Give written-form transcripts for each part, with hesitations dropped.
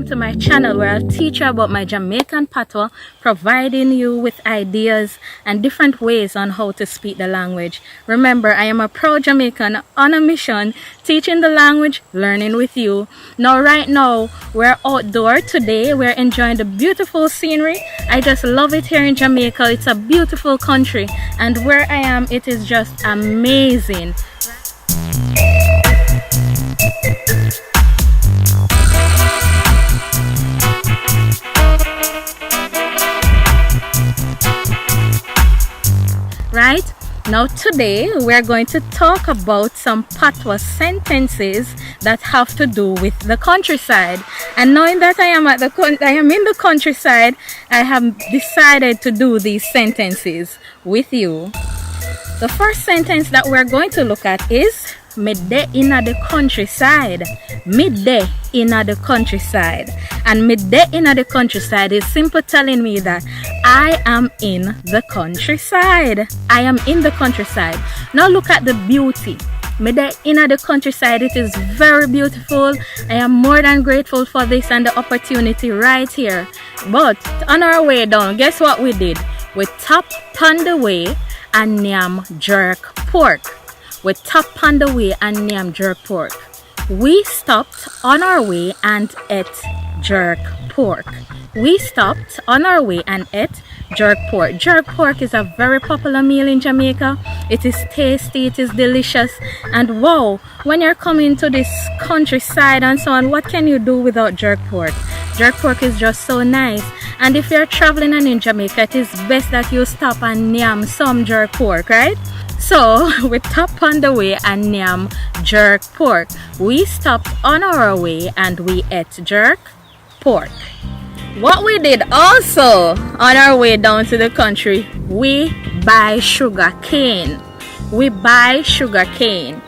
welcome to my channel where I'll teach you about my Jamaican Patois, providing you with ideas and different ways on how to speak the language. Remember, I am a proud Jamaican on a mission, teaching the language, learning with you. Now right now, we're outdoor today. We're enjoying the beautiful scenery. I just love it here in Jamaica. It's a beautiful country, and where I am, it is just amazing. Right? Now today we're going to talk about some patois sentences that have to do with the countryside. And knowing that I am in the countryside, I have decided to do these sentences with you. The first sentence that we're going to look at is me dey inna the countryside. Me dey inna the countryside. And me dey inna the countryside is simply telling me that I am in the countryside. I am in the countryside. Now look at the beauty. Me dey inna the countryside. It is very beautiful. I am more than grateful for this and the opportunity right here. But on our way down, guess what we did? We tapped on the way and nyam jerk pork. We tapped on the way and nyam jerk pork. We stopped on our way and ate jerk pork. We stopped on our way and ate jerk pork. Jerk pork is a very popular meal in Jamaica. It is tasty, it is delicious, and wow, when you're coming to this countryside and so on, what can you do without jerk pork? Jerk pork is just so nice. And if you're traveling and in Jamaica, it is best that you stop and nyam some jerk pork, right? So we tapped on the way and nyam jerk pork. We stopped on our way and we ate jerk pork. What we did also on our way down to the country, we buy sugar cane. We buy sugar cane.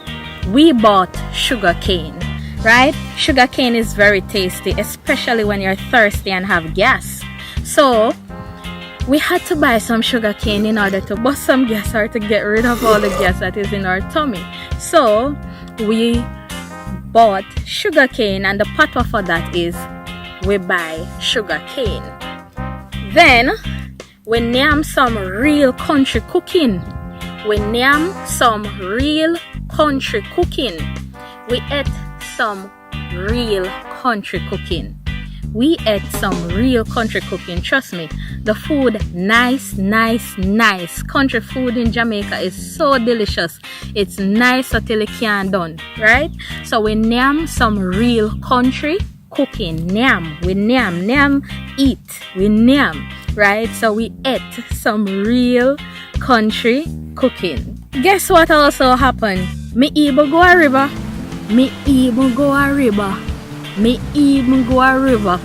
We bought sugar cane, right? Sugar cane is very tasty, especially when you're thirsty and have gas. So we had to buy some sugar cane in order to bust some gas or to get rid of all the gas that is in our tummy. So we bought sugar cane, and the patois for that is we buy sugar cane. Then we nyam some real country cooking. We nyam some real country cooking. We ate some real country cooking. We ate some real country cooking. Trust me, the food nice. Country food in Jamaica is so delicious. It's nice until it can't done, right? So we nyam some real country cooking. Nyam, we nyam, eat, we nyam, right? So we ate some real country cooking. Guess what also happened? Me even go a river. Me even go a river. Me even go a river.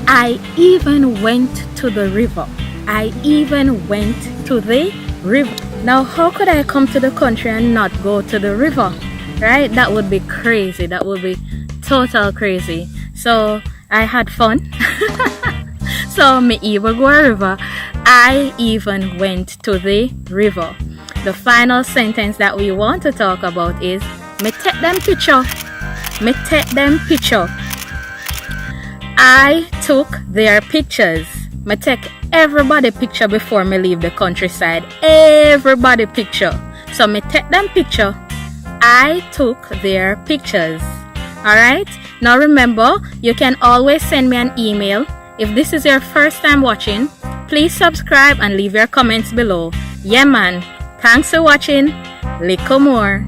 I even went to the river. I even went to the river. Now, how could I come to the country and not go to the river? Right? That would be crazy. That would be total crazy. So I had fun. So me even go a river. I even went to the river. The final sentence that we want to talk about is me take them picture. Me take them picture. I took their pictures. Me take everybody picture before me leave the countryside. Everybody picture. So me take them picture. I took their pictures. Alright? Now remember, you can always send me an email. If this is your first time watching, please subscribe and leave your comments below. Yeah man, thanks for watching. Little more.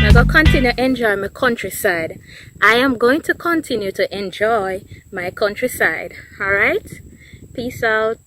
I'm going to continue to enjoy my countryside. I am going to continue to enjoy my countryside. Alright? Peace out.